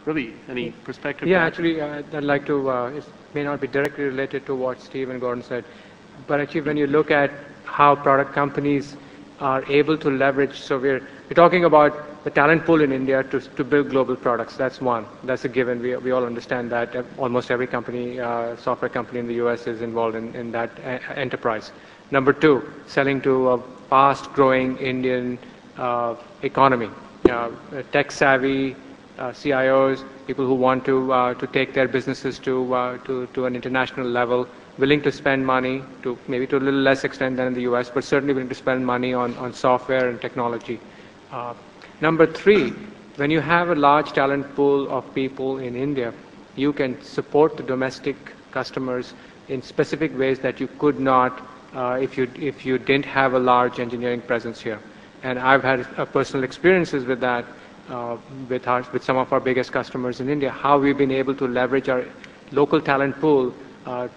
Ravi, any perspective? Yeah, actually, I'd like to, it may not be directly related to what Steve and Gordon said, but actually when you look at how product companies are able to leverage, so we're talking about the talent pool in India to build global products. That's one. That's a given. We all understand that. Almost every company, software company in the US is involved in that enterprise. Number two, selling to a fast-growing Indian economy, tech-savvy CIOs, people who want to take their businesses to an international level, willing to spend money, to maybe to a little less extent than in the US, but certainly willing to spend money on software and technology. Number three, when you have a large talent pool of people in India, you can support the domestic customers in specific ways that you could not if you didn't have a large engineering presence here. And I've had personal experiences with that with some of our biggest customers in India, how we've been able to leverage our local talent pool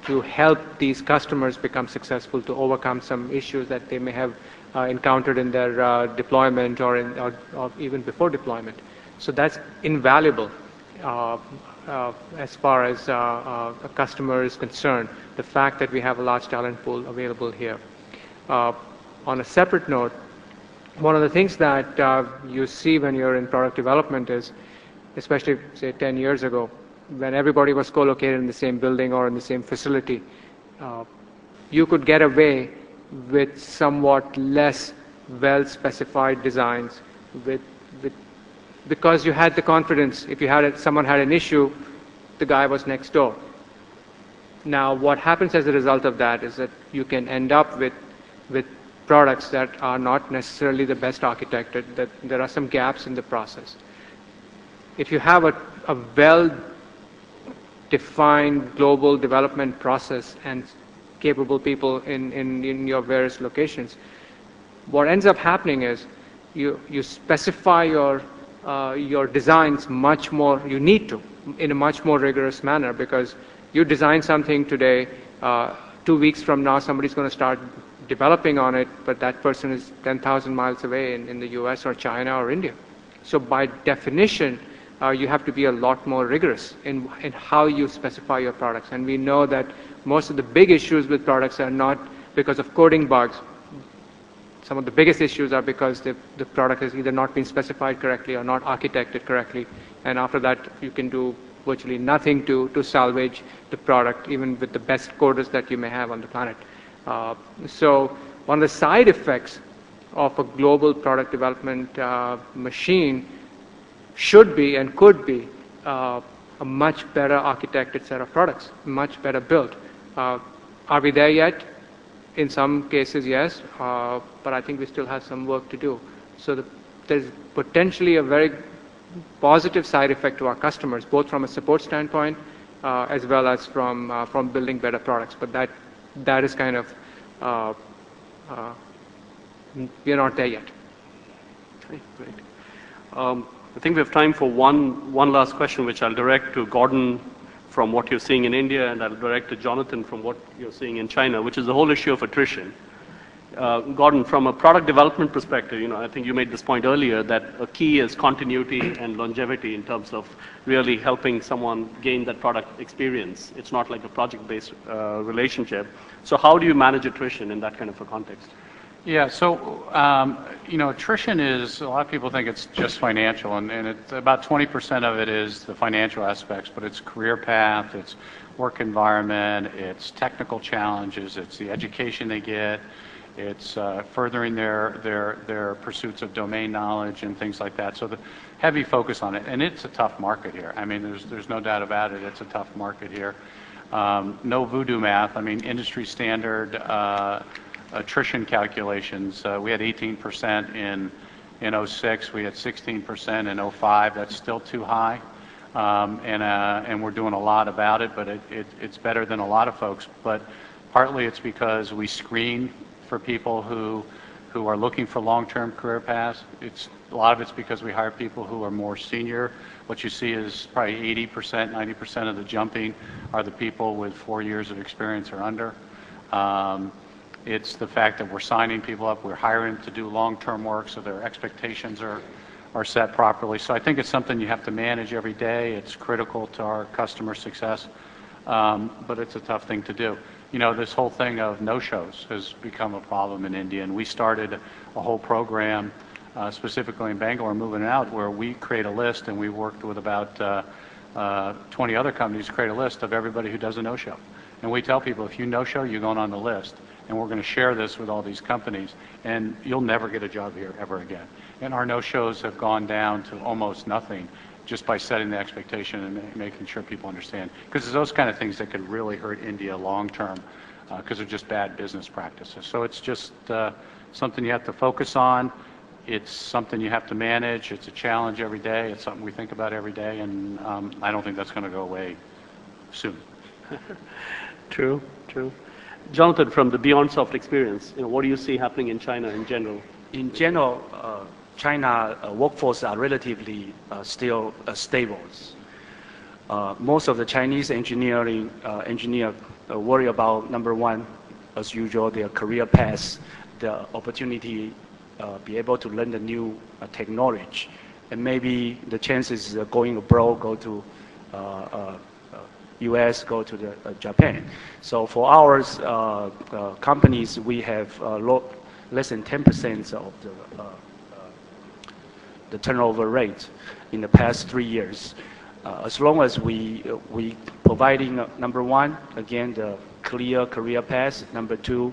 to help these customers become successful, to overcome some issues that they may have encountered in their deployment or even before deployment. So that's invaluable as far as a customer is concerned, the fact that we have a large talent pool available here. On a separate note, one of the things that you see when you're in product development is, especially say 10 years ago, when everybody was co-located in the same building or in the same facility, you could get away with somewhat less well-specified designs because you had the confidence. If you had someone had an issue, the guy was next door. Now, what happens as a result of that is that you can end up with products that are not necessarily the best architected, that there are some gaps in the process. If you have a well-defined global development process and capable people in your various locations, what ends up happening is you specify your designs much more, you need to, in a much more rigorous manner, because you design something today, 2 weeks from now somebody's going to start developing on it, but that person is 10,000 miles away in the US or China or India. So by definition, you have to be a lot more rigorous in how you specify your products. And we know that most of the big issues with products are not because of coding bugs. Some of the biggest issues are because the product has either not been specified correctly or not architected correctly. And after that, you can do virtually nothing to salvage the product, even with the best coders that you may have on the planet. So one of the side effects of a global product development machine should be and could be a much better architected set of products, much better built. Are we there yet? In some cases, yes, but I think we still have some work to do. So there's potentially a very positive side effect to our customers, both from a support standpoint as well as from building better products. But that is kind of, we are not there yet. Okay, great. I think we have time for one last question, which I'll direct to Gordon from what you're seeing in India, and I'll direct to Jonathan from what you're seeing in China, which is the whole issue of attrition. Gordon, from a product development perspective, I think you made this point earlier that a key is continuity and longevity in terms of really helping someone gain that product experience. It's not like a project-based relationship. So how do you manage attrition in that kind of a context? Yeah, so, attrition is, a lot of people think it's just financial, and it's about 20% of it is the financial aspects, but it's career path, it's work environment, it's technical challenges, it's the education they get, it's furthering their pursuits of domain knowledge and things like that. So the heavy focus on it, and it's a tough market here. I mean, there's no doubt about it, it's a tough market here. No voodoo math, I mean, industry standard attrition calculations. We had 18% in 06, we had 16% in 05. That's still too high, and we're doing a lot about it, but it's better than a lot of folks. But partly it's because we screen for people who are looking for long-term career paths. A lot of it's because we hire people who are more senior. What you see is probably 80%, 90% of the jumping are the people with 4 years of experience or under. It's the fact that we're signing people up, we're hiring to do long-term work, so their expectations are are set properly. So I think it's something you have to manage every day. It's critical to our customer success, but it's a tough thing to do. You know, this whole thing of no-shows has become a problem in India, and we started a whole program specifically in Bangalore, moving out, where we create a list, and we worked with about 20 other companies to create a list of everybody who does a no-show. And we tell people, if you no-show, you're going on the list. And we're going to share this with all these companies, and you'll never get a job here ever again. And our no-shows have gone down to almost nothing just by setting the expectation and making sure people understand. Because there's those kind of things that could really hurt India long-term because they're just bad business practices. So it's just something you have to focus on. It's something you have to manage. It's a challenge every day. It's something we think about every day, and I don't think that's going to go away soon. True, true. Jonathan, from the Beyond Soft experience, what do you see happening in China in general? In general, China workforce are relatively still stable. Most of the Chinese engineer worry about, number one, as usual, their career path, the opportunity be able to learn the new technology, and maybe the chances of going abroad, go to US, go to Japan. So for our companies, we have less than 10% of the turnover rate in the past 3 years. As long as we providing number one, again, the clear career path. Number two,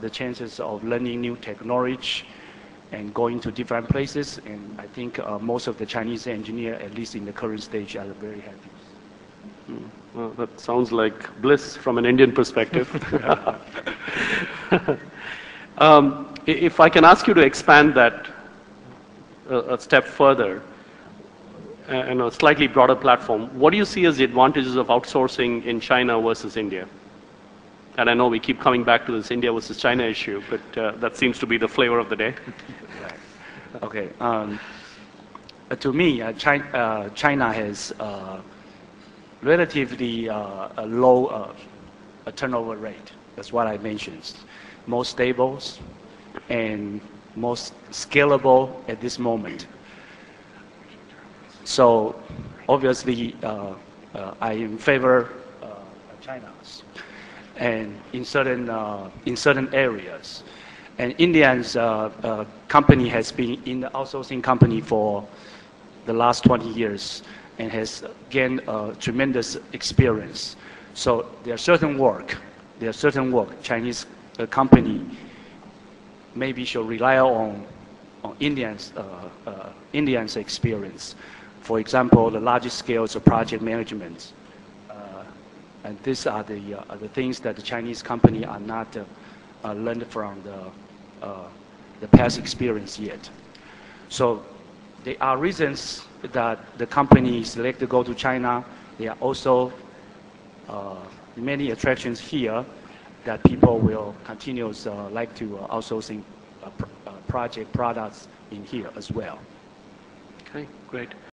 the chances of learning new technology and going to different places. And I think most of the Chinese engineers, at least in the current stage, are very happy. Well, that sounds like bliss from an Indian perspective. If I can ask you to expand that a step further, and a slightly broader platform, what do you see as the advantages of outsourcing in China versus India? And I know we keep coming back to this India versus China issue, but that seems to be the flavor of the day. Right. Okay. To me, China has relatively a low turnover rate. That's what I mentioned. Most stable and most scalable at this moment. So obviously, I am in favor of China, and in certain areas. And India's company has been in the outsourcing company for the last 20 years and has gained tremendous experience. So there are certain work Chinese company maybe should rely on Indians experience. For example, the largest scales of project management. And these are the things that the Chinese company are not learned from the past experience yet. So there are reasons that the company select to go to China. There are also many attractions here that people will continue like to outsourcing project products in here as well. Okay, great.